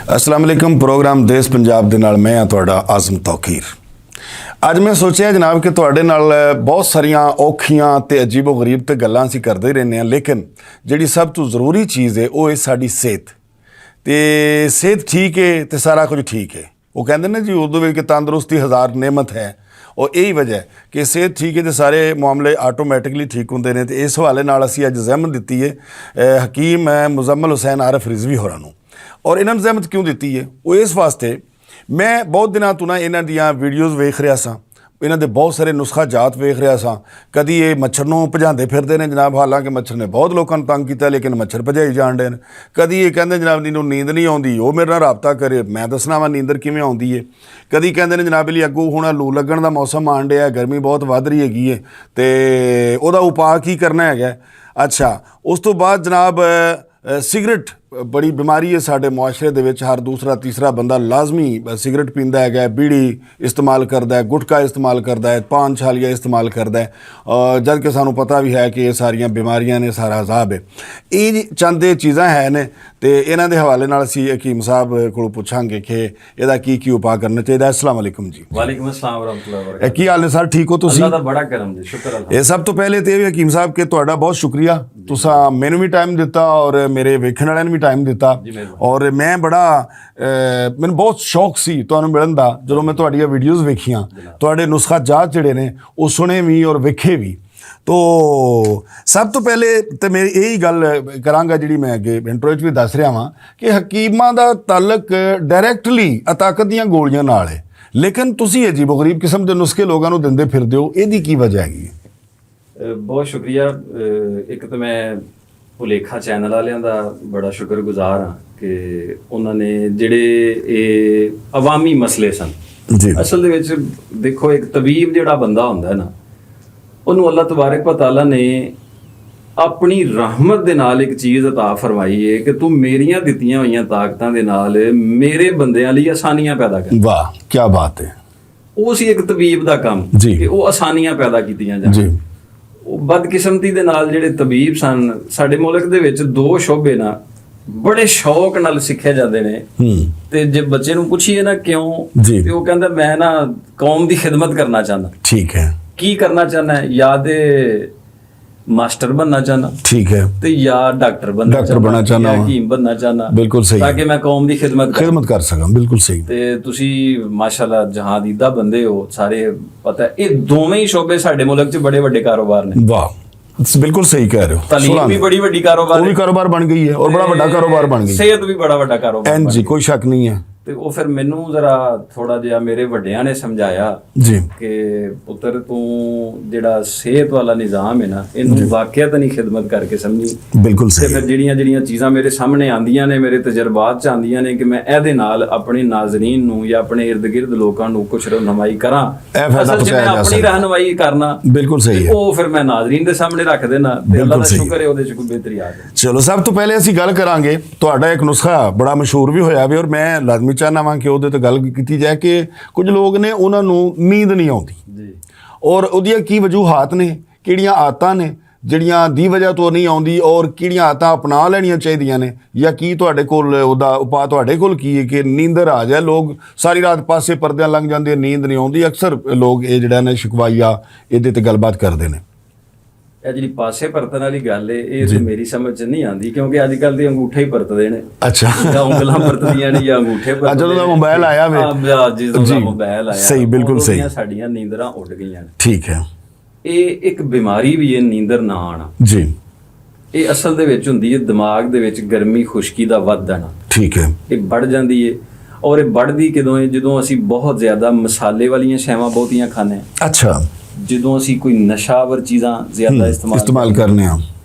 अस्सलाम वालेकुम। प्रोग्राम देश पंजाब दे नाल मैं तुहाडा आज़म तौकीर। अज मैं सोचा जनाब कि तुहाडे नाल बहुत सारिया औखियां ते अजीबो गरीब ते गल्लां असीं करदे ही रहने, लेकिन जिहड़ी सब तो ज़रूरी चीज़ है वो है साडी सेहत। ते सेहत ठीक है तो सारा कुछ ठीक है। वो कहते ना जी उर्दू में कि तंदुरुस्ती हज़ार नेमत है, और यही वजह है कि सेहत ठीक है तो सारे मामले आटोमैटिकली ठीक होंगे ने। तो इस हवाले नाल असीं अज ज़हमत दी है हकीम मुजम्मल हुसैन आरिफ रिजवी होरां नूं। और इन्होंने ज़हमत क्यों दी है वो इस वास्ते, मैं बहुत दिनों तो ना इन्हां दियां वीडियोज़ वेख रहा सा, इन्हां दे बहुत सारे नुस्खा जात वेख रहा सा। कदी ये मच्छर नूं भजांदे फिरदे ने जनाब, हालांकि मच्छर ने बहुत लोगों को तंग किया लेकिन मच्छर भजाई जाण डे ने। कदी ये कहंदे जनाब इन्हूं नींद नहीं आउंदी, वो मेरे नाल राबता करे, मैं दसना वा नींदर किवें आउंदी है। कदी कहंदे ने जनाब जी अगों हुण लू लगण दा मौसम आण डिया, गर्मी बहुत वध रही हैगी है ते उहदा उपाਅ की करना है। अच्छा, उस तो बाद जनाब सिगरेट बड़ी बीमारी है साडे मुआशरे दे विच। हर दूसरा तीसरा बंदा लाजमी सिगरेट पींदा है, बीड़ी इस्तेमाल करता है, गुटखा इस्तेमाल करता है, पान छालिया इस्तेमाल करता है, जद कि सानू पता भी है कि ये सारिया बीमारियां ने, सारा अजाब है। ये चंद चीज़ां है ने ते इन्हां दे हवाले नाल असीं हकीम साहब कोलों पुछांगे कि इहदा की उपाਅ करना चाहिए। अस्सलाम वालेकुम जी। वालेकुम अस्सलाम व रहमतुल्लाहि व बरकातहू। की हाल ने सर, ठीक हो तुसीं? अल्लाह दा बड़ा करम जी, शुक्र अल्लाह। सब तो पहले तो ये हकीम साहब कि तुहाडा बहुत शुक्रिया, तुसां मैनूं भी टाइम दिता और मेरे वेखण वालिਆਂ ਨੂੰ भी टाइम दिता। और मैं बड़ा मैनूं बहुत शौक सी तुहानूं मिलण दा ਜਦੋਂ मैं तुहाडीਆਂ वीडियोज़ वेखियां, तुहाडे नुस्खा जात ਜਿਹੜੇ ने ਉਹ सुने भी और वेखे भी। तो सब तो पहले तो मेरी यही गल करांगा जी मैं अगे इंट्रो भी दस रहा हाँ कि हकीमां दा ताल्लुक डायरैक्टली ताकत दीयां गोलियां नाल है, लेकिन तुसीं अजीबो गरीब किस्म के नुस्खे लोगों को दिंदे फिरदे हो, इहदी की वजह हैगी? बहुत शुक्रिया। एक तो मैं भुलेखा चैनल वालियां दा बड़ा शुक्रगुजार हाँ कि उन्होंने जिहड़े ये अवामी मसले सन जी, असल दे विच देखो एक तबीब जिहड़ा बंदा हुंदा है ना, उन्होंने अल्लाह तबारक व तआला ने अपनी रहमत दे नाल एक चीज़ अता फरमाई है कि तू मेरियां दित्तियां होईयां ताकतां दे नाल मेरे बंदियां लई आसानियां पैदा कर। वाह क्या बात है। वो सी एक तबीब दा काम कि वो आसानियां पैदा कीतियां जाण। बदकिस्मती दे नाल जिहड़े तबीब सन साडे मुल्क दे विच दो शोबे ना बड़े शौक नाल सिखे जाते ने। ते जे बच्चे नूं पुछीए ना क्यों, ते वो कहंदा मैं ना कौम दी खिदमत करना चाहना। ठीक है, की करना चाहना है? या दे मास्टर बनना चाहना, ठीक है, तो या डॉक्टर बनना चाहना, या हकीम बनना चाहना। बिल्कुल सही, ताकि मैं कौम दी खिदमत कर सकां। बिल्कुल सही। ते तुसी माशाअल्लाह जहादीदा बंदे हो, सारे पता है। ये दोवें ही शोबे साडे मुल्क च बड़े वड्डे कारोबार ने। वाह बिल्कुल सही कह रहे हो। तालीम भी बड़ी वड्डी कारोबार, वो भी कारोबार बन गई है और बड़ा वड्डा कारोबार बन गई। सेहत भी बड़ा वड्डा कारोबार जी, कोई शक नहीं है। तो वो फिर मैनू जरा थोड़ा जिहा मेरे वड्डियां ने समझाया जी कि पुत्र तू जिहड़ा सेहत वाला निज़ाम है ना, इनू वाकईत नहीं खिदमत करके समझी। बिल्कुल सही। फिर जिहड़ियां चीज़ां मेरे सामने आंदियां ने, मेरे तजर्बात च आंदियां ने कि मैं इहदे नाल अपने नाज़रीन नू या अपने इर्द गिर्द लोकां नू कुछ रहनुमाई करां। असल च मैं अपनी रहनुमाई करना। बिल्कुल सही है। वो फिर मैं नाज़रीन दे सामने रख देना ते अल्लाह दा शुक्र है उहदे च कोई बेहतरी आ जाए। चलो सब तो पहले असीं गल करांगे, तुहाडा एक नुस्खा बड़ा मशहूर भी होया वे और मैं लाजमी चाहना वा कि ਉਹਦੇ ਤੇ ਗੱਲ ਕੀਤੀ ਜਾਏ ਕਿ ਕੁਝ ਲੋਕ ਨੇ ਉਹਨਾਂ ਨੂੰ ਨੀਂਦ ਨਹੀਂ ਆਉਂਦੀ ਜੀ, ਔਰ ਉਹਦੀਆਂ ਕੀ ਵਜੂਹਾਤ ਨੇ, ਕਿਹੜੀਆਂ ਆਦਤਾਂ ਨੇ ਜਿਹੜੀਆਂ ਦੀ ਵਜ੍ਹਾ ਤੋਂ ਨਹੀਂ ਆਉਂਦੀ, ਔਰ ਕਿਹੜੀਆਂ ਆਦਤਾਂ ਅਪਣਾ ਲੈਣੀਆਂ ਚਾਹੀਦੀਆਂ ਨੇ, ਜਾਂ ਕੀ ਤੁਹਾਡੇ ਕੋਲ ਉਹਦਾ ਉਪਾਅ ਤੁਹਾਡੇ ਕੋਲ ਕੀ ਹੈ ਕਿ ਨੀਂਦਰ ਆ ਜਾਏ? ਲੋਕ ਸਾਰੀ ਰਾਤ ਪਾਸੇ ਪਰਦਿਆਂ ਲੰਘ ਜਾਂਦੇ, ਨੀਂਦ ਨਹੀਂ ਆਉਂਦੀ। ਅਕਸਰ ਲੋਕ ਇਹ ਜਿਹੜਾ ਨੇ ਸ਼ਿਕਵਾਈਆ ਇਹਦੇ ਤੇ ਗੱਲਬਾਤ ਕਰਦੇ ਨੇ। ਇਹ ਜਿਹੜੀ ਪਾਸੇ ਪਰਤਣ ਵਾਲੀ ਗੱਲ ਹੈ ਇਹ ਤੇ ਮੇਰੀ ਸਮਝ ਚ ਨਹੀਂ ਆਉਂਦੀ, ਕਿਉਂਕਿ ਅੱਜ ਕੱਲ ਦੇ ਅੰਗੂਠੇ ਹੀ ਪਰਤਦੇ ਨੇ। ਅੱਛਾ, ਜਾਂ ਉਂਗਲਾਂ ਪਰਤਦੀਆਂ ਨੇ ਜਾਂ ਅੰਗੂਠੇ ਪਰਤਦੇ। ਜਦੋਂ ਦਾ ਮੋਬਾਈਲ ਆਇਆ ਵੇ ਜਦੋਂ ਦਾ ਮੋਬਾਈਲ ਆਇਆ, ਸਹੀ ਬਿਲਕੁਲ ਸਹੀ, ਸਾਡੀਆਂ ਨੀਂਦਰਾਂ ਉੱਡ ਗਈਆਂ ਨੇ। ਠੀਕ ਹੈ। ਇਹ ਇੱਕ ਬਿਮਾਰੀ ਵੀ ਹੈ ਨੀਂਦਰ ਨਾ ਆਉਣਾ ਜੀ। ਇਹ ਅਸਲ ਦੇ ਵਿੱਚ ਹੁੰਦੀ ਹੈ ਦਿਮਾਗ ਦੇ ਵਿੱਚ ਗਰਮੀ ਖੁਸ਼ਕੀ ਦਾ ਵੱਧ ਜਾਣਾ। ਠੀਕ ਹੈ। ਇਹ ਵੱਧ ਜਾਂਦੀ ਹੈ ਔਰ ਇਹ ਵੱਧਦੀ ਕਦੋਂ ਹੈ? ਜਦੋਂ ਅਸੀਂ ਬਹੁਤ ਜ਼ਿਆਦਾ ਮਸਾਲੇ ਵਾਲੀਆਂ ਸ਼ੈਵਾਂ ਬਹੁਤੀਆਂ ਖਾਂਦੇ ਹਾਂ। ਅੱਛਾ, ਜਦੋਂ ਅਸੀਂ ਕੋਈ ਨਸ਼ਾਵਰ ਚੀਜ਼ਾਂ ਜ਼ਿਆਦਾ ਇਸਤੇਮਾਲ ਕਰਨੇ ਆ।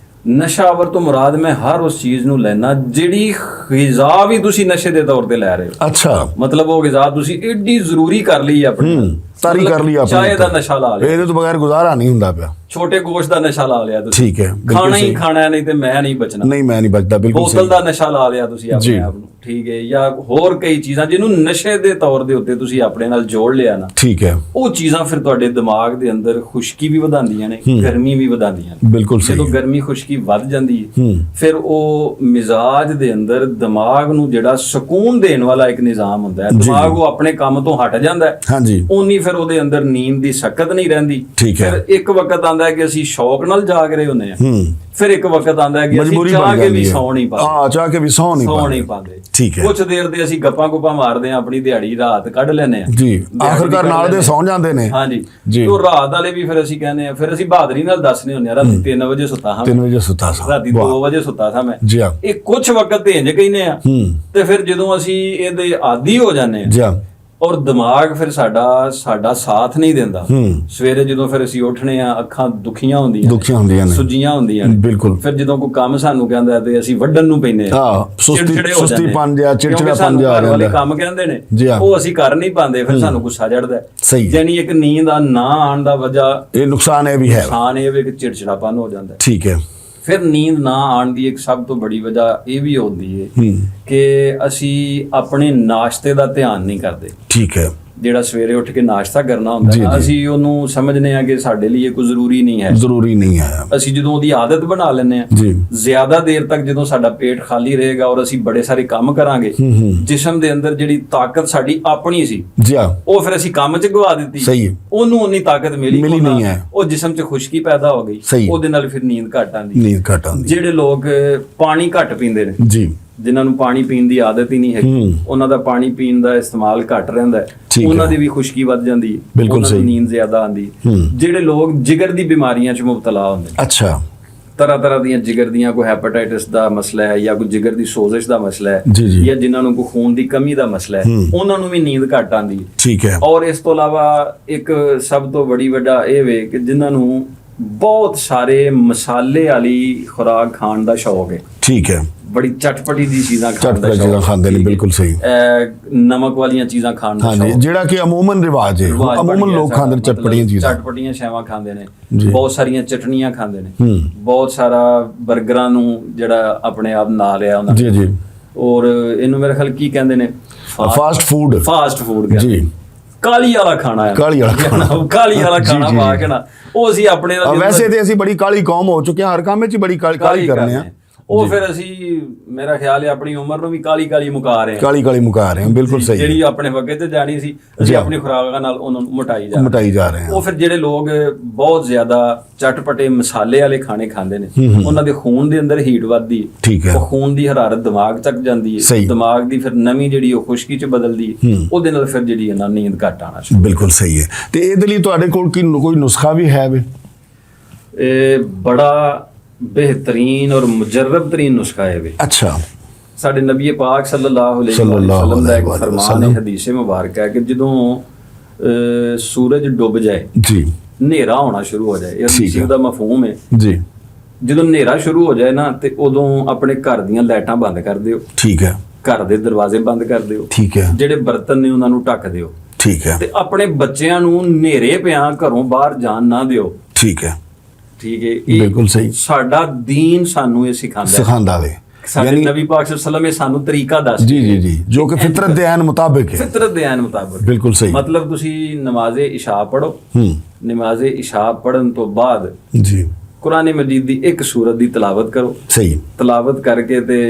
ਨਸ਼ਾਵਰ ਤੋਂ ਮੁਰਾਦ ਮੈਂ ਹਰ ਉਸ ਚੀਜ਼ ਨੂੰ ਲੈਣਾ ਜਿਹੜੀ ਗ਼ਿਜ਼ਾ ਵੀ ਤੁਸੀਂ ਨਸ਼ੇ ਦੇ ਤੌਰ ਤੇ ਲੈ ਰਹੇ ਹੋ। ਅੱਛਾ, ਮਤਲਬ ਉਹ ਗ਼ਿਜ਼ਾ ਤੁਸੀਂ ਏਡੀ ਜ਼ਰੂਰੀ ਕਰ ਲਈ ਆਪਣੀ ਤਾਰੀ ਕਰ ਲਈ ਆਪਣੀ, ਚਾਹ ਦਾ ਨਸ਼ਾ ਲਾ ਲਿਆ, ਇਹਦੇ ਤੋਂ ਬਗੈਰ ਗੁਜ਼ਾਰਾ ਨਹੀਂ ਹੁੰਦਾ ਪਿਆ, ਛੋਟੇ ਗੋਸ਼ਤ ਦਾ ਨਸ਼ਾ ਲਾ ਲਿਆ ਤੁਸੀਂ, ਠੀਕ ਹੈ, ਖਾਣਾ ਹੀ ਖਾਣਾ ਨਹੀਂ ਤੇ ਮੈਂ ਨਹੀਂ ਬਚਣਾ, ਨਹੀਂ ਮੈਂ ਨਹੀਂ ਬਚਦਾ, ਬਿਲਕੁਲ ਬੋਤਲ ਦਾ ਨਸ਼ਾ ਲਾ ਲਿਆ ਤੁਸੀਂ ਆਪਣੇ ਆਪ ਨੂੰ, ਠੀਕ ਹੈ, ਜਾਂ ਹੋਰ ਕਈ ਚੀਜ਼ਾਂ ਜਿਹਨੂੰ ਨਸ਼ੇ ਦੇ ਤੌਰ ਦੇ ਉੱਤੇ ਤੁਸੀਂ ਆਪਣੇ ਨਾਲ ਜੋੜ ਲਿਆ ਨਾ, ਠੀਕ ਹੈ, ਉਹ ਚੀਜ਼ਾਂ ਫਿਰ ਤੁਹਾਡੇ ਦਿਮਾਗ ਦੇ ਅੰਦਰ ਖੁਸ਼ਕੀ ਵੀ ਵਧਾਉਂਦੀਆਂ ਨੇ, ਗਰਮੀ ਵੀ ਵਧਾਉਂਦੀਆਂ ਨੇ, ਬਿਲਕੁਲ ਸਹੀ, ਜਦੋਂ ਗਰਮੀ ਖੁਸ਼ਕੀ ਵੱਧ ਜਾਂਦੀ ਹੈ ਫਿਰ ਉਹ ਮਿਜ਼ਾਜ ਦੇ ਅੰਦਰ ਦਿਮਾਗ ਨੂੰ ਜਿਹੜਾ ਸਕੂਨ ਦੇਣ ਵਾਲਾ ਇੱਕ ਨਿਜ਼ਾਮ ਹੁੰਦਾ ਹੈ, ਦਿਮਾਗ ਉਹ ਆਪਣੇ ਕੰਮ ਤੋਂ ਹਟ ਜਾਂਦਾ ਹੈ, ਹਾਂਜੀ, ਉਨੀ ਫਿਰ ਉਹਦੇ ਅੰਦਰ ਨੀਂਦ ਦੀ ਸ਼ਕਤ ਨਹੀਂ ਰਹਿੰਦੀ, ਠੀਕ ਹੈ, ਫਿਰ ਇੱਕ ਵਕਤ ਆਂਦਾ ਹੈ ਕਿ ਅਸੀਂ ਸ਼ੌਕ ਨਾਲ ਜਾਗ ਰਹੇ ਹੁੰਦੇ ਆ, ਫਿਰ ਇੱਕ ਵਕਤ ਆਂਦਾ ਹੈ ਕਿ ਅਸੀਂ ਮਜਬੂਰੀ ਚਾਹ ਕੇ ਵੀ ਸੌ ਨਹੀਂ ਪਾਉਂਦੇ, ਹਾਂ ਚਾਹ ਕੇ ਵੀ ਸੌ ਨਹੀਂ ਪਾਉਂਦੇ, ਠੀਕ ਹੈ, ਕੁਛ ਦੇਰ ਦੇ ਅਸੀਂ ਗੱਪਾਂ ਗੁੱਪਾਂ ਮਾਰਦੇ ਆ, ਆਪਣੀ ਦਿਹਾੜੀ ਰਾਤ ਕੱਢ ਲੈਨੇ ਆ ਜੀ, ਆਖਰਕਾਰ ਨਾਲ ਦੇ ਸੌਂ ਜਾਂਦੇ ਨੇ, ਹਾਂਜੀ, ਤੇ ਰਾਤ ਵਾਲੇ ਵੀ ਫਿਰ ਅਸੀਂ ਕਹਿੰਦੇ ਆ, ਫਿਰ ਅਸੀਂ ਬਹਾਦਰੀ ਨਾਲ ਦੱਸਨੇ ਹੁੰਦੇ ਆ, ਰਾਤੀ 3 ਵਜੇ ਸੁੱਤਾ ਹਾਂ, 3 ਵਜੇ ਸੁੱਤਾ ਸਾਂ, ਰਾਤੀ 2 ਵਜੇ ਸੁੱਤਾ ਸਾਂ ਮੈਂ, ਜੀ ਹਾਂ, ਇਹ ਕੁਛ ਵਕਤ ਤੇ ਇੰਜ ਕਹਿੰਦੇ ਆ, ਤੇ ਫਿਰ ਜਦੋਂ ਅਸੀਂ ਇਹਦੇ ਆਦੀ ਹੋ ਜਾਂਦੇ ਆ, ਜੀ ਹਾਂ, ਔਰ ਦਿਮਾਗ ਫਿਰ ਸਾਡਾ ਸਾਥ ਨਹੀਂ ਦਿੰਦਾ, ਸਵੇਰੇ ਜਦੋਂ ਫਿਰ ਅਸੀਂ ਉੱਠਣੇ ਆ, ਅੱਖਾਂ ਦੁਖੀਆਂ ਹੁੰਦੀਆਂ ਨੇ, ਸੁੱਜੀਆਂ ਹੁੰਦੀਆਂ ਨੇ, ਬਿਲਕੁਲ, ਫਿਰ ਜਦੋਂ ਕੋਈ ਕੰਮ ਸਾਨੂੰ ਕਹਿੰਦਾ ਤੇ ਅਸੀਂ ਵੱਢਣ ਨੂੰ ਪੈਂਦੇ ਆ, ਸੁਸਤੀ ਪਨ ਜਾ, ਚਿੜਚਿੜਾਪਨ ਜਾ ਆ ਜਾਂਦਾ, ਕੰਮ ਕਹਿੰਦੇ ਨੇ ਉਹ ਅਸੀਂ ਕਰ ਨਹੀਂ ਪਾਉਂਦੇ, ਫਿਰ ਸਾਨੂੰ ਗੁੱਸਾ ਚੜਦਾ, ਯਾਨੀ ਇੱਕ ਨੀਂਦ ਦਾ ਨਾ ਆਉਣ ਦਾ ਵਜ੍ਹਾ, ਇਹ ਨੁਕਸਾਨ ਇਹ ਵੀ ਹੈ, ਨੁਕਸਾਨ ਇਹ ਵੀ ਕਿ ਚਿੜਚਿੜਾਪਨ ਹੋ ਜਾਂਦਾ, ਠੀਕ ਹੈ, ਫਿਰ ਨੀਂਦ ਨਾ ਆਉਣ ਦੀ ਇੱਕ ਸਭ ਤੋਂ ਬੜੀ ਵਜ੍ਹਾ ਇਹ ਵੀ ਹੁੰਦੀ ਹੈ ਕਿ ਅਸੀਂ ਆਪਣੇ ਨਾਸ਼ਤੇ ਦਾ ਧਿਆਨ ਨਹੀਂ ਕਰਦੇ, ਠੀਕ ਹੈ, ਜਿਹੜਾ ਸਵੇਰੇ ਉੱਠ ਕੇ ਨਾਸ਼ਤਾ ਕਰਨਾ ਹੁੰਦਾ ਹੈ, ਅਸੀਂ ਉਹਨੂੰ ਸਮਝਨੇ ਆ ਕਿ ਸਾਡੇ ਲਈ ਇਹ ਕੋਈ ਜ਼ਰੂਰੀ ਨਹੀਂ ਹੈ, ਅਸੀਂ ਜਦੋਂ ਉਹਦੀ ਆਦਤ ਬਣਾ ਲੈਂਦੇ ਆ, ਜ਼ਿਆਦਾ ਦੇਰ ਤੱਕ ਜਦੋਂ ਸਾਡਾ ਪੇਟ ਖਾਲੀ ਰਹੇਗਾ ਔਰ ਅਸੀਂ ਬੜੇ ਸਾਰੇ ਕੰਮ ਕਰਾਂਗੇ, ਜਿਸਮ ਦੇ ਅੰਦਰ ਜਿਹੜੀ ਤਾਕਤ ਸਾਡੀ ਆਪਣੀ ਸੀ ਉਹ ਫਿਰ ਅਸੀਂ ਕੰਮ 'ਚ ਗਵਾ ਦਿੱਤੀ, ਉਹਨੂੰ ਉਨੀ ਤਾਕਤ ਮਿਲੀ ਨਹੀਂ ਹੈ, ਉਹ ਜਿਸਮ 'ਚ ਖੁਸ਼ਕੀ ਪੈਦਾ ਹੋ ਗਈ, ਉਹਦੇ ਨਾਲ ਫਿਰ ਨੀਂਦ ਘੱਟ ਆਉਂਦੀ, ਜਿਹੜੇ ਲੋਕ ਪਾਣੀ ਘੱਟ ਪੀਂਦੇ ਨੇ, ਜਿਨ੍ਹਾਂ ਨੂੰ ਪਾਣੀ ਪੀਣ ਦੀ ਆਦਤ ਹੀ ਨਹੀਂ ਹੈਗੀ, ਉਹਨਾਂ ਦਾ ਪਾਣੀ ਪੀਣ ਦਾ ਇਸਤੇਮਾਲ ਘੱਟ ਰਹਿੰਦਾ ਹੈ, ਉਹਨਾਂ ਦੀ ਵੀ ਖੁਸ਼ਕੀ ਵੱਧ ਜਾਂਦੀ ਹੈ, ਉਹਨਾਂ ਨੂੰ ਨੀਂਦ ਜ਼ਿਆਦਾ ਆਉਂਦੀ ਹੈ, ਜਿਹੜੇ ਲੋਕ ਜਿਗਰ ਦੀ ਬਿਮਾਰੀਆਂ 'ਚ ਮੁਬਤਲਾ ਹੁੰਦੇ ਨੇ, ਅੱਛਾ, ਤਰ੍ਹਾਂ ਦੀਆਂ ਜਿਗਰ ਦੀਆਂ, ਕੋਈ ਹੈਪੇਟਾਈਟਿਸ ਦਾ ਮਸਲਾ ਹੈ ਜਾਂ ਕੋਈ ਜਿਗਰ ਦੀ ਸੋਜ਼ਿਸ਼ ਦਾ ਮਸਲਾ ਹੈ, ਜਾਂ ਜਿਨ੍ਹਾਂ ਨੂੰ ਕੋਈ ਖੂਨ ਦੀ ਕਮੀ ਦਾ ਮਸਲਾ ਹੈ, ਉਹਨਾਂ ਨੂੰ ਵੀ ਨੀਂਦ ਘੱਟ ਆਉਂਦੀ ਹੈ, ਠੀਕ ਹੈ, ਔਰ ਇਸ ਤੋਂ ਇਲਾਵਾ ਇੱਕ ਸਭ ਤੋਂ ਬੜੀ ਵੱਡਾ ਇਹ ਵੇ ਕਿ ਜਿਨ੍ਹਾਂ ਨੂੰ ਬਹੁਤ ਸਾਰੇ ਮਸਾਲੇ ਵਾਲੀ ਖੁਰਾਕ ਖਾਣ ਦਾ ਸ਼ੌਕ ਹੈ, ਠੀਕ ਹੈ, ਬੜੀ ਚਟਪਟੀ ਦੀ ਚੀਜ਼ਾਂ ਖਾਂਦੇ ਨੇ, ਬਿਲਕੁਲ ਸਹੀ, ਨਮਕ ਵਾਲੀਆਂ ਚੀਜ਼ਾਂ ਖਾਣ ਦਾ ਸ਼ੌਕ, ਜਿਹੜਾ ਕਿ ਅਮੂਮਨ ਰਿਵਾਜ ਹੈ, ਅਮੂਮਨ ਲੋਕ ਖਾਂਦੇ ਨੇ ਚਟਪਟੀਆਂ ਸ਼ੈਵਾਂ ਖਾਂਦੇ ਨੇ, ਬਹੁਤ ਸਾਰੀਆਂ ਚਟਨੀਆਂ ਖਾਂਦੇ ਨੇ, ਬਹੁਤ ਸਾਰਾ 버ਗਰਾਂ ਨੂੰ ਜਿਹੜਾ ਆਪਣੇ ਆਪ ਨਾ ਲਿਆ ਉਹਨਾਂ ਨੇ, ਔਰ ਇਹਨੂੰ ਮੇਰੇ ਖਿਆਲ ਕੀ ਕਹਿੰਦੇ ਨੇ, ਫਾਸਟ ਫੂਡ ਜੀ, ਕਾਲੀ ਵਾਲਾ ਖਾਣਾ ਹੈ, ਕਾਲੀ ਵਾਲਾ ਖਾਣਾ ਪਾ ਕੇ ਨਾ, ਉਹ ਅਸੀਂ ਆਪਣੇ ਵੈਸੇ ਤੇ ਅਸੀਂ ਬੜੀ ਕਾਲੀ ਕੌਮ ਹੋ ਚੁੱਕੇ ਹਾਂ, ਹਰ ਕੰਮ ਵਿੱਚ ਬੜੀ ਕਾਲੀ ਕਰਨੇ ਆ, ਉਹ ਫਿਰ ਅਸੀਂ ਮੇਰਾ ਖਿਆਲ ਹੈ ਆਪਣੀ ਉਮਰ ਨੂੰ ਵੀ ਕਾਲੀ ਮੁਕਾ ਰਹੇ ਹਾਂ, ਬਿਲਕੁਲ ਸਹੀ, ਜਿਹੜੀ ਆਪਣੇ ਵਕਤ ਤੇ ਜਾਣੀ ਸੀ ਅਸੀਂ ਆਪਣੀ ਖੁਰਾਕਾਂ ਨਾਲ ਉਹਨਾਂ ਨੂੰ ਮਟਾਈ ਜਾ ਰਹੇ ਹਾਂ, ਉਹ ਫਿਰ ਜਿਹੜੇ ਲੋਕ ਬਹੁਤ ਜ਼ਿਆਦਾ ਚਟਪਟੇ ਮਸਾਲੇ ਵਾਲੇ ਖਾਣੇ ਖਾਂਦੇ ਨੇ, ਉਹਨਾਂ ਦੇ ਖੂਨ ਦੇ ਅੰਦਰ ਹੀਟ ਵੱਧਦੀ ਹੈ, ਉਹ ਖੂਨ ਦੀ ਹਰਾਰਤ ਦਿਮਾਗ ਤੱਕ ਜਾਂਦੀ ਹੈ, ਦਿਮਾਗ ਦੀ ਫਿਰ ਨਮੀ ਜਿਹੜੀ ਉਹ ਖੁਸ਼ਕੀ 'ਚ ਬਦਲਦੀ ਹੈ, ਉਹਦੇ ਨਾਲ ਫਿਰ ਜਿਹੜੀ ਇਹਨਾਂ ਨੀਂਦ ਘੱਟ ਆਉਣਾ ਸ਼ੁਰੂ, ਬਿਲਕੁਲ ਸਹੀ ਹੈ, ਤੇ ਇਹਦੇ ਲਈ ਤੁਹਾਡੇ ਕੋਲ ਕੋਈ ਨੁਸਖਾ ਵੀ ਹੈ ਵੇ? ਇਹ ਬੜਾ बेहतरीन और मुजर्रब तरीन नुस्खा है वे, अच्छा, साडे नबी पाक सल्लल्लाहु अलैहि वसल्लम दा एक फरमान है, हदीस मुबारक है कि जदों सूरज डुब जाए जी, हनेरा होना शुरू हो जाए, इस हदीस दा मफहूम है जी, जदों हनेरा शुरू हो जाए ना ते उदों अपने घर दीयां लाइटां बंद कर दिओ, ठीक है, घर दे दरवाजे बंद कर दिओ, ठीक है, ਜਿਹੜੇ बर्तन ने उन्हां नूं ढक दिओ, ठीक है, ਤੇ ਆਪਣੇ ਬੱਚਿਆਂ ਨੂੰ ਹਨੇਰੇ ਪਿਆਂ ਘਰੋਂ ਬਾਹਰ ਜਾਣ ਨਾ ਦਿਓ, ਠੀਕ ਹੈ, ਠੀਕ ਹੈ, ਬਿਲਕੁਲ ਸਹੀ, ਸਾਡਾ ਦੀਨ ਸਾਨੂੰ ਇਹ ਸਿਖਾਉਂਦਾ ਵੇ, ਸਾਡੇ ਨਬੀ ਪਾਕ ਸੱਲੱਲਾਹੁ ਅਲੈਹਿ ਵਸੱਲਮ ਇਹ ਸਾਨੂੰ ਤਰੀਕਾ ਦੱਸਦੇ ਜੀ, ਜੋ ਕਿ ਫਿਤਰਤ ਦੇ ਐਨ ਮੁਤਾਬਿਕ ਹੈ, ਬਿਲਕੁਲ ਸਹੀ, ਮਤਲਬ ਤੁਸੀਂ ਨਮਾਜ਼ੇ ਇਸ਼ਾ ਪੜੋ, ਨਮਾਜ਼ੇ ਇਸ਼ਾ ਪੜਨ ਤੋਂ ਬਾਅਦ ਜੀ ਕੁਰਾਨ ਮਜੀਦ ਦੀ ਇੱਕ ਸੂਰਤ ਦੀ ਤਿਲਾਵਤ ਕਰੋ, ਸਹੀ, ਤਿਲਾਵਤ ਕਰਕੇ ਤੇ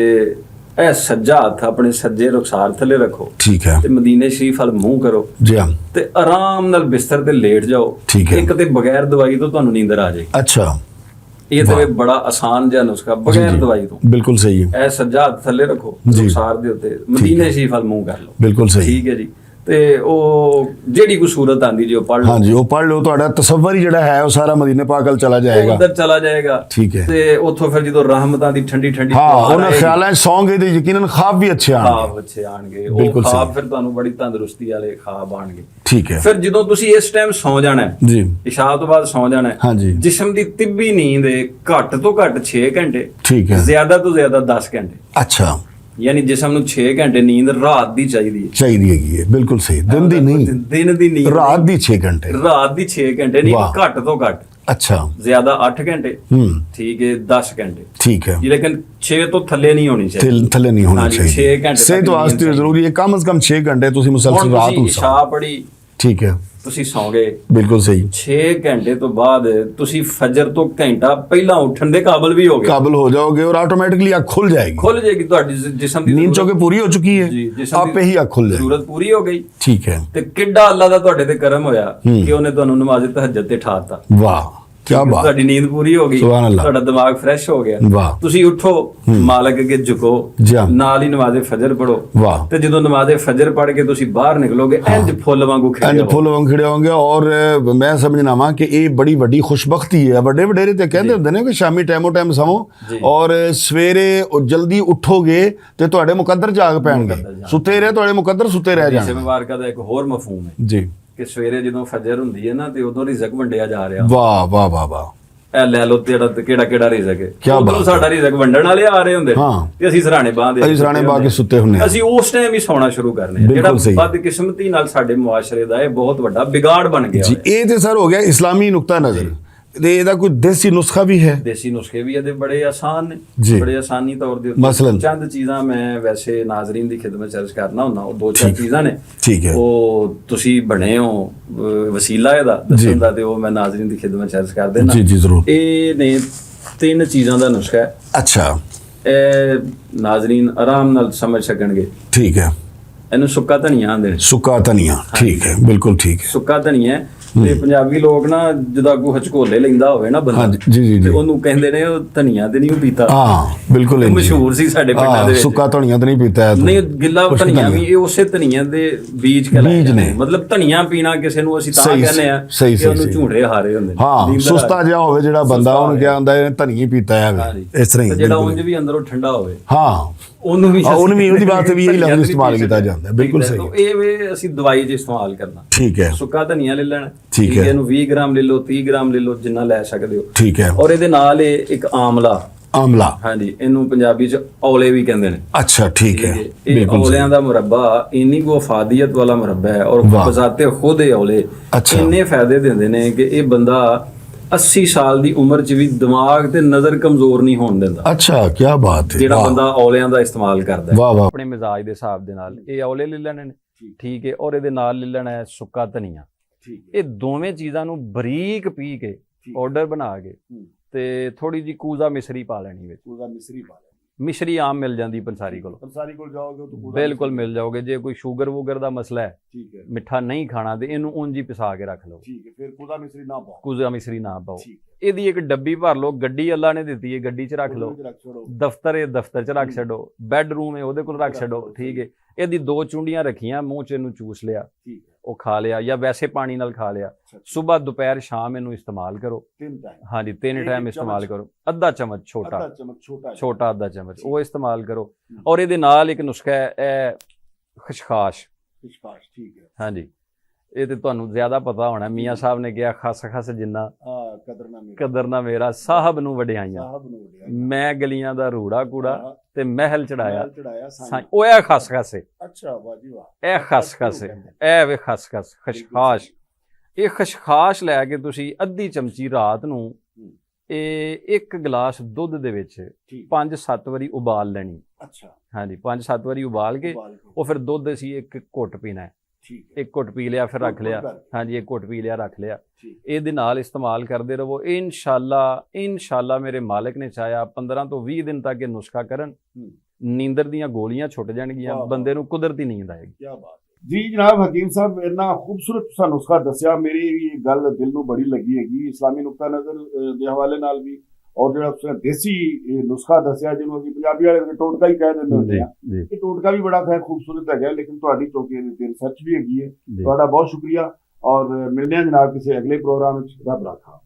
ਇਹ ਸੱਜਾ ਹੱਥ ਆਪਣੇ ਸੱਜੇ ਰੁਖਸਾਰ ਥੱਲੇ ਰੱਖੋ, ਠੀਕ ਹੈ, ਤੇ ਮਦੀਨੇ ਸ਼ਰੀਫ ਵੱਲ ਮੂੰਹ ਕਰੋ ਜੀ, ਹਾਂ, ਤੇ ਆਰਾਮ ਨਾਲ ਬਿਸਤਰ ਤੇ ਲੇਟ ਜਾਓ, ਠੀਕ ਹੈ, ਇੱਕ ਤੇ ਬਗੈਰ ਦਵਾਈ ਤੋਂ ਤੁਹਾਨੂੰ ਨੀਂਦਰ ਆ ਜਾਏ, ਅੱਛਾ, ਇਹ ਤੇ ਬੜਾ ਆਸਾਨ ਜਿਹਾ ਨੁਸਖਾ, ਬਗੈਰ ਦਵਾਈ ਤੋਂ, ਬਿਲਕੁਲ ਸਹੀ ਹੈ, ਇਹ ਸੱਜਾ ਹੱਥ ਥੱਲੇ ਰੱਖੋ ਰੁਖਸਾਰ ਦੇ ਉੱਤੇ, ਮਦੀਨੇ ਸ਼ਰੀਫ ਵੱਲ ਮੂੰਹ ਕਰ ਲਓ, ਬਿਲਕੁਲ ਸਹੀ, ਠੀਕ ਹੈ ਜੀ, ਤੇ ਉਹ ਜਿਹੜੀ ਕੋਈ ਸੂਰਤ ਆਂਦੀ ਜੀ ਉਹ ਪੜ੍ਹ ਲਓ, ਹਾਂਜੀ, ਉਹ ਪੜ੍ਹ ਲਓ, ਤੁਹਾਡਾ ਤਸੱਵਰ ਹੀ ਜਿਹੜਾ ਹੈ ਉਹ ਸਾਰਾ ਮਦੀਨੇ ਪਾਕ ਵੱਲ ਚਲਾ ਜਾਏਗਾ, ਉਧਰ ਚਲਾ ਜਾਏਗਾ, ਠੀਕ ਹੈ, ਤੇ ਉੱਥੋਂ ਫਿਰ ਜਦੋਂ ਰਹਿਮਤਾਂ ਦੀ ਠੰਡੀ ਹਾਂ, ਉਹਨਾਂ ਖਿਆਲਾਂ 'ਚ ਸੌਂਗੇ ਤੇ ਯਕੀਨਨ ਖਾਬ ਵੀ ਅੱਛੇ ਆਣਗੇ, ਉਹ ਖਾਬ ਫਿਰ ਤੁਹਾਨੂੰ ਬੜੀ ਤੰਦਰੁਸਤੀ ਵਾਲੇ ਖਾਬ ਆਣਗੇ, ਠੀਕ ਹੈ, ਫਿਰ ਜਦੋਂ ਤੁਸੀਂ ਇਸ ਟਾਈਮ ਸੌਂ ਜਾਣਾ ਜੀ, ਇਸ਼ਾ ਤੋਂ ਬਾਅਦ ਸੌਂ ਜਾਣਾ, ਹਾਂਜੀ, ਜਿਸਮ ਦੀ ਤਿੱਬੀ ਨੀਂਦ ਘੱਟ ਤੋਂ ਘੱਟ 6 ਘੰਟੇ, ਠੀਕ ਹੈ, ਜ਼ਿਆਦਾ ਤੋਂ ਜ਼ਿਆਦਾ 10 ਘੰਟੇ, ਅੱਛਾ, ਯਾਨੀ ਜਿਸਮ ਨੂੰ 6 ਘੰਟੇ ਨੀਂਦ ਰਾਤ ਦੀ ਚਾਹੀਦੀ ਹੈਗੀ ਹੈ। ਬਿਲਕੁਲ ਸਹੀ, ਦਿਨ ਦੀ ਨਹੀਂ, ਦਿਨ ਦੀ ਨੀਂਦ, ਰਾਤ ਦੀ 6 ਘੰਟੇ, ਰਾਤ ਦੀ 6 ਘੰਟੇ ਨਹੀਂ, ਘੱਟ ਤੋਂ ਘੱਟ। ਅੱਛਾ, ਜ਼ਿਆਦਾ 8 ਘੰਟੇ, ਠੀਕ ਹੈ, 10 ਘੰਟੇ, ਠੀਕ ਹੈ, ਲੇਕਿਨ 6 ਤੋਂ ਥੱਲੇ ਨਹੀਂ ਹੋਣੀ ਚਾਹੀਦੀ, ਥੱਲੇ ਨਹੀਂ ਹੋਣੀ ਚਾਹੀਦੀ। 6 ਘੰਟੇ ਸਿਹਤ ਵਾਸਤੇ ਜ਼ਰੂਰੀ ਹੈ ਕਮ ਸੇ ਕਮ 6 ਘੰਟੇ ਤੁਸੀਂ ਮੁਸਲਸਲ ਰਾਤ ਨੂੰ ਇਸ਼ਾ ਪੜੀ, ਠੀਕ ਹੈ, ਤੁਸੀਂ ਸੌਂ ਗਏ, ਬਿਲਕੁਲ ਸਹੀ। 6 ਘੰਟੇ ਤੋਂ ਬਾਅਦ ਤੁਸੀਂ ਫਜਰ ਤੋਂ ਘੰਟਾ ਪਹਿਲਾਂ ਉੱਠਣ ਦੇ ਕਾਬਿਲ ਵੀ ਹੋਗੇ, ਕਾਬਿਲ ਹੋ ਜਾਓਗੇ ਔਰ ਆਟੋਮੈਟਿਕਲੀ ਅੱਖ ਖੁੱਲ ਜਾਏਗੀ ਤੁਹਾਡੀ ਜਿਸਮ ਦੀ ਨੀਂਦ ਚੋਂ ਪੂਰੀ ਹੋ ਚੁੱਕੀ ਹੈ, ਆਪੇ ਹੀ ਅੱਖ ਖੁੱਲ ਜਾਏਗੀ, ਜ਼ਰੂਰਤ ਪੂਰੀ ਹੋ ਗਈ, ਠੀਕ ਹੈ। ਤੇ ਕਿੱਡਾ ਅੱਲਾ ਦਾ ਤੁਹਾਡੇ ਤੇ ਕਰਮ ਹੋਇਆ ਕਿ ਉਹਨੇ ਤੁਹਾਨੂੰ ਨਮਾਜ਼ ਤਹੱਜਦ ਤੇ ਠਾਤਾ। ਵਾਹ, ਕਿਆ ਬਾਤ, ਤੁਹਾਡੀ ਨੀਂਦ ਪੂਰੀ ਹੋ ਗਈ, ਤੁਹਾਡਾ ਦਿਮਾਗ ਫਰੈਸ਼ ਹੋ ਗਿਆ, ਤੁਸੀਂ ਉੱਠੋ, ਮਾਲਕ ਅੱਗੇ ਝੁਕੋ, ਨਾਲ ਹੀ ਨਮਾਜ਼ੇ ਫਜਰ ਪੜੋ, ਤੇ ਜਦੋਂ ਨਮਾਜ਼ੇ ਫਜਰ ਪੜ ਕੇ ਤੁਸੀਂ ਬਾਹਰ ਨਿਕਲੋਗੇ ਇੰਜ ਫੁੱਲ ਵਾਂਗੂ ਖਿੜੇ ਹੋਵੋਗੇ। ਔਰ ਮੈਂ ਸਮਝਣਾ ਵਾਂ ਕਿ ਇਹ ਬੜੀ ਵੱਡੀ ਖੁਸ਼ਬਖਤੀ ਹੈ। ਵੱਡੇ ਵਡੇਰੇ ਤੇ ਕਹਿੰਦੇ ਹੁੰਦੇ ਨੇ ਕਿ ਸ਼ਾਮੀ ਟਾਈਮੋ ਟਾਈਮ ਸੌਂ ਔਰ ਸਵੇਰੇ ਜਲਦੀ ਉੱਠੋਗੇ ਤੇ ਤੁਹਾਡੇ ਮੁਕੱਦਰ ਜਾਗ ਪੈਣਗੇ, ਸੁੱਤੇ ਰਹੇ ਤੁਹਾਡੇ ਮੁਕੱਦਰ ਸੁੱਤੇ ਰਹਿ ਜਾਣਗੇ। ਮੁਬਾਰਕਾਂ ਦਾ ਇੱਕ ਹੋਰ ਮਫਹੂਮ ਹੈ ਜੀ ਕਿ ਸਵੇਰੇ ਜਦੋਂ ਫਜਰ ਹੁੰਦੀ ਹੈ ਨਾ ਤੇ ਉਦੋਂ ਰਿਜ਼ਕ ਵੰਡਿਆ ਜਾ ਰਿਹਾ। ਵਾਹ ਵਾਹ ਵਾਹ ਵਾਹ, ਇਹ ਲੈ ਲੋ ਤੇਰਾ ਕਿਹੜਾ ਰਿਜ਼ਕ ਹੈ, ਉਦੋਂ ਸਾਡਾ ਰਿਜ਼ਕ ਵੰਡਣ ਵਾਲੇ ਆ ਰਹੇ ਹੁੰਦੇ ਤੇ ਅਸੀਂ ਸਰਾਣੇ ਬਾਹ ਕੇ ਸੁੱਤੇ ਹੁੰਦੇ, ਅਸੀਂ ਉਸ ਟਾਈਮ ਹੀ ਸੌਣਾ ਸ਼ੁਰੂ ਕਰਨੇ, ਜਿਹੜਾ ਬਦਕਿਸਮਤੀ ਨਾਲ ਸਾਡੇ ਮੁਆਸ਼ਰੇ ਦਾ ਇਹ ਬਹੁਤ ਵੱਡਾ ਵਿਗਾੜ ਬਣ ਗਿਆ ਜੀ। ਇਹ ਤੇ ਸਰ ਹੋ ਗਿਆ ਇਸਲਾਮੀ ਨੁਕਤਾ ਨਜ਼ਰ, ਤੇ ਇਹਦਾ ਕੋਈ ਦੇਸੀ ਨੁਸਖਾ ਵੀ ਹੈ? ਦੇਸੀ ਨੁਸਖੇ ਵੀ ਇਹਦੇ ਬੜੇ ਆਸਾਨ ਨੇ, ਬੜੇ ਆਸਾਨੀ ਤੌਰ ਦੇ ਮਸਲਨ ਚੰਦ ਚੀਜ਼ਾਂ ਮੈਂ ਵੈਸੇ ਨਾਜ਼ਰੀਨ ਦੀ ਖਿਦਮਤ ਚ ਕਰਨਾ ਹੁੰਦਾ, ਉਹ 2-4 ਚੀਜ਼ਾਂ ਨੇ, ਠੀਕ ਹੈ, ਉਹ ਤੁਸੀਂ ਬਣੇ ਹੋ ਵਸੀਲਾ ਇਹਦਾ ਦੱਸਣ ਦਾ, ਤੇ ਉਹ ਮੈਂ ਨਾਜ਼ਰੀਨ ਦੀ ਖਿਦਮਤ ਚ ਕਰ ਦੇਣਾ। ਜੀ ਜੀ ਜ਼ਰੂਰ। ਇਹ ਨੇ 3 ਚੀਜ਼ਾਂ ਦਾ ਨੁਸਖਾ ਹੈ। ਅੱਛਾ, ਇਹ ਨਾਜ਼ਰੀਨ ਆਰਾਮ ਨਾਲ ਸਮਝ ਸਕਣਗੇ, ਠੀਕ ਹੈ। ਇਹਨੂੰ ਸੁੱਕਾ ਧਨੀਆ ਆਂਦੇ ਨੇ। ਸੁੱਕਾ ਧਨੀਆ, ਠੀਕ ਹੈ, ਬਿਲਕੁਲ ਠੀਕ ਹੈ। ਸੁੱਕਾ ਧਨੀਆ ਤੇ ਪੰਜਾਬੀ ਲੋਕ ਨਾ ਜਦੋਂ ਕੋਈ ਹਚਕੋਲੇ ਲੈਂਦਾ ਹੋਵੇ ਨਾ ਬੰਦਾ, ਤੇ ਉਹਨੂੰ ਕਹਿੰਦੇ ਨੇ ਉਹ ਧਨੀਆ ਤੇ ਨਹੀਂ ਪੀਤਾ। ਹਾਂ ਬਿਲਕੁਲ, ਮਸ਼ਹੂਰ ਸੀ ਸਾਡੇ ਪਿੰਡਾਂ ਦੇ ਵਿੱਚ, ਸੁੱਕਾ ਧਨੀਆ ਤੇ ਨਹੀਂ ਪੀਤਾ। ਨਹੀਂ, ਗਿੱਲਾ ਧਨੀਆ ਵੀ ਇਹ ਉਸੇ ਧਨੀਆ ਦੇ ਬੀਜ ਨੇ, ਮਤਲਬ ਧਨੀਆ ਪੀਣਾ ਕਿਸੇ ਨੂੰ ਅਸੀਂ ਤਾਂ ਕਹਿੰਦੇ ਆ ਕਿ ਉਹਨੂੰ ਝੂਠੇ ਹਾਰੇ ਹੁੰਦੇ ਨੇ। ਹਾਂ, ਸੁਸਤਾ ਜਿਹਾ ਹੋਵੇ ਜਿਹੜਾ ਬੰਦਾ, ਉਹਨੂੰ ਕਿਹਾ ਹੁੰਦਾ ਇਹ ਧਨੀਆ ਪੀਤਾ ਹੈ, ਇਸ ਤਰ੍ਹਾਂ ਹੀ। ਜਿਹੜਾ ਉਂਝ ਵੀ ਅੰਦਰੋਂ ਠੰਡਾ ਹੋਵੇ, ਹਾਂ, ਉਹਨੂੰ ਵੀ ਉਹਦੀ ਬਾਤ ਵੀ ਇਹੀ ਲਫ਼ਜ਼ ਇਸਤੇਮਾਲ ਕੀਤਾ ਜਾਂਦਾ, ਬਿਲਕੁਲ ਸਹੀ। ਇਹ ਵੇ ਅਸੀਂ ਦਵਾਈ 'ਚ ਇਸਤੇਮਾਲ ਕਰਨਾ, ਠੀਕ ਹੈ। ਸੁੱਕਾ ਧਨੀਆ ਲੈ ਲੈਣਾ, ਠੀਕ ਹੈ, ਇਹਨੂੰ 20 ਗ੍ਰਾਮ ਲੈ ਲਓ, 30 ਗ੍ਰਾਮ ਲੈ ਲਓ, ਜਿੰਨਾ ਲੈ ਸਕਦੇ ਹੋ, ਠੀਕ ਹੈ। ਔਰ ਇਹਦੇ ਨਾਲ ਇੱਕ ਆਮਲਾ, ਹਾਂਜੀ, ਇਹਨੂੰ ਪੰਜਾਬੀ 'ਚ ਔਲੇ ਵੀ ਕਹਿੰਦੇ ਨੇ। ਅੱਛਾ, ਠੀਕ ਹੈ। ਇਹ ਔਲਿਆਂ ਦਾ ਮੁਰੱਬਾ ਇੰਨੀ ਕੋ ਅਫਾਦੀਅਤ ਵਾਲਾ ਮੁਰੱਬਾ ਹੈ, ਔਰ ਬਜ਼ਾਤੇ ਖੁਦ ਇਹ ਔਲੇ ਇੰਨੇ ਫਾਇਦੇ ਦਿੰਦੇ ਨੇ ਕਿ ਇਹ ਬੰਦਾ 80 ਸਾਲ ਦੀ ਉਮਰ 'ਚ ਵੀ ਦਿਮਾਗ ਤੇ ਨਜ਼ਰ ਕਮਜ਼ੋਰ ਨਹੀਂ ਹੋਣ ਦਿੰਦਾ। ਅੱਛਾ, ਕੀ ਬਾਤ ਹੈ। ਜਿਹੜਾ ਬੰਦਾ ਔਲਿਆਂ ਦਾ ਇਸਤੇਮਾਲ ਕਰਦਾ ਹੈ ਆਪਣੇ ਮਿਜ਼ਾਜ ਦੇ ਹਿਸਾਬ ਦੇ ਨਾਲ, ਇਹ ਔਲੇ ਲੈ ਲੈਣੇ ਨੇ, ਠੀਕ ਹੈ, ਔਰ ਇਹਦੇ ਨਾਲ ਲੈ ਲੈਣਾ ਹੈ ਸੁੱਕਾ ਧਨੀਆ। ਇਹ ਦੋਵੇਂ ਚੀਜ਼ਾਂ ਨੂੰ ਬਰੀਕ ਪੀ ਕੇ ਪਾਊਡਰ ਬਣਾ ਕੇ ਤੇ ਥੋੜੀ ਜੀ ਕੂਜ਼ਾ ਮਿਸ਼ਰੀ ਪਾ ਲੈਣੀ ਵਿੱਚ। ਮਿਸ਼ਰੀ ਆਮ ਮਿਲ ਜਾਂਦੀ ਪੰਸਾਰੀ ਕੋਲ ਜਾਓਗੇ ਤਾਂ ਬਿਲਕੁਲ ਮਿਲ ਜਾਓਗੇ। ਜੇ ਕੋਈ ਸ਼ੂਗਰ ਵੂਗਰ ਦਾ ਮਸਲਾ ਹੈ, ਮਿੱਠਾ ਨਹੀਂ ਖਾਣਾ, ਤੇ ਇਹਨੂੰ ਉਂਝ ਹੀ ਪਿਸਾ ਕੇ ਰੱਖ ਲਓ, ਠੀਕ ਹੈ। ਫਿਰ ਕੂਜ਼ਾ ਮਿਸ਼ਰੀ ਨਾ ਪਾਓ। ਇਹਦੀ ਇੱਕ ਡੱਬੀ ਭਰ ਲਓ, ਗੱਡੀ ਅੱਲਾ ਨੇ ਦਿੱਤੀ ਹੈ, ਗੱਡੀ 'ਚ ਰੱਖ ਲਓ, ਦਫ਼ਤਰ 'ਚ ਰੱਖ ਛੱਡੋ, ਬੈੱਡਰੂਮ ਹੈ ਉਹਦੇ ਕੋਲ ਰੱਖ ਛੱਡੋ, ਠੀਕ ਹੈ। ਇਹਦੀ 2 ਚੁੰਡੀਆਂ ਰੱਖੀਆਂ, ਮੂੰਹ 'ਚ ਇਹਨੂੰ ਚੂਸ ਲਿਆ, ਉਹ ਖਾ ਲਿਆ, ਜਾਂ ਵੈਸੇ ਪਾਣੀ ਨਾਲ ਖਾ ਲਿਆ। ਸੁਬਾਹ ਦੁਪਹਿਰ ਸ਼ਾਮ ਇਹਨੂੰ ਇਸਤੇਮਾਲ ਕਰੋ, ਹਾਂਜੀ 3 ਟਾਈਮ ਇਸਤੇਮਾਲ ਕਰੋ। ਅੱਧਾ ਚਮਚ ਛੋਟਾ ਅੱਧਾ ਚਮਚ ਉਹ ਇਸਤੇਮਾਲ ਕਰੋ। ਔਰ ਇਹਦੇ ਨਾਲ ਇੱਕ ਨੁਸਖਾ ਹੈ, ਇਹ ਖਸਖਾਸ਼, ਠੀਕ ਹੈ, ਹਾਂਜੀ। ਇਹ ਤੇ ਤੁਹਾਨੂੰ ਜ਼ਿਆਦਾ ਪਤਾ ਹੋਣਾ, ਮੀਆਂ ਸਾਹਿਬ ਨੇ ਕਿਹਾ ਖਸ ਜਿੰਨਾ ਕਦਰ ਨਾ ਮੇਰਾ, ਸਾਹਿਬ ਨੂੰ ਵਡਿਆਈਆਂ, ਮੈਂ ਗਲੀਆਂ ਦਾ ਰੂੜਾ ਕੂੜਾ ਤੇ ਮਹਿਲ ਚੜਾਇਆ, ਉਹ ਇਹ ਖਸਖਸ ਹੈ। ਅੱਛਾ, ਵਾਹ ਜੀ ਵਾਹ, ਇਹ ਖਸਖਸ ਹੈ, ਇਹ ਵੇ ਖਸਖਸ, ਖਸਖਾਸ਼। ਇਹ ਖਸਖਾਸ਼ ਲੈ ਕੇ ਤੁਸੀਂ ਅੱਧੀ ਚਮਚੀ ਰਾਤ ਨੂੰ ਇਹ 1 ਗਲਾਸ ਦੁੱਧ ਦੇ ਵਿੱਚ 5-7 ਵਾਰੀ ਉਬਾਲ ਲੈਣੀ। ਅੱਛਾ, ਹਾਂਜੀ, 5-7 ਵਾਰੀ ਉਬਾਲ ਕੇ ਉਹ ਫਿਰ ਦੁੱਧ ਅਸੀਂ 1 ਘੁੱਟ ਪੀਣਾ ਹੈ। 1 ਘੁੱਟ ਪੀ ਲਿਆ, ਫਿਰ ਰੱਖ ਲਿਆ, ਹਾਂਜੀ 1 ਘੁੱਟ ਪੀ ਲਿਆ, ਰੱਖ ਲਿਆ। ਇਹਦੇ ਨਾਲ ਇਸਤੇਮਾਲ ਕਰਦੇ ਰਹੋ, ਇਨਸ਼ਾਅੱਲਾ ਮੇਰੇ ਮਾਲਕ ਨੇ ਚਾਹਿਆ 15 ਤੋਂ 20 ਦਿਨ ਤੱਕ ਇਹ ਨੁਸਖਾ ਕਰਨ, ਨੀਂਦਰ ਦੀਆਂ ਗੋਲੀਆਂ ਛੁੱਟ ਜਾਣਗੀਆਂ, ਬੰਦੇ ਨੂੰ ਕੁਦਰਤੀ ਨੀਂਦ ਆਏਗੀ। ਕੀ ਬਾਤ ਜੀ ਜਨਾਬ ਹਕੀਮ ਸਾਹਿਬ, ਇੰਨਾ ਖੂਬਸੂਰਤ ਤੁਸੀਂ ਨੁਸਖਾ ਦੱਸਿਆ, ਮੇਰੀ ਵੀ ਗੱਲ ਦਿਲ ਨੂੰ ਬੜੀ ਲੱਗੀ ਹੈਗੀ, ਇਸਲਾਮੀ ਨੁਕਤਾ ਨਜ਼ਰ ਦੇ ਹਵਾਲੇ ਨਾਲ ਵੀ, ਔਰ ਜਿਹੜਾ ਤੁਸੀਂ ਦੇਸੀ ਨੁਸਖਾ ਦੱਸਿਆ ਜਿਹਨੂੰ ਅਸੀਂ ਪੰਜਾਬੀ ਵਾਲੇ ਟੋਟਕਾ ਹੀ ਕਹਿ ਦਿੰਦੇ ਹੁੰਦੇ ਆ, ਇਹ ਟੋਟਕਾ ਵੀ ਬੜਾ ਖੈਰ ਖੂਬਸੂਰਤ ਹੈਗਾ, ਲੇਕਿਨ ਤੁਹਾਡੀ ਚੌਕੀ ਇਹਦੇ ਤੇ ਰਿਸਰਚ ਵੀ ਹੈਗੀ ਹੈ। ਤੁਹਾਡਾ ਬਹੁਤ ਸ਼ੁਕਰੀਆ, ਔਰ ਮਿਲਦੇ ਹਾਂ ਜਨਾਬ ਕਿਸੇ ਅਗਲੇ ਪ੍ਰੋਗਰਾਮ ਵਿੱਚ। ਰੱਬ ਰਾਖਾ।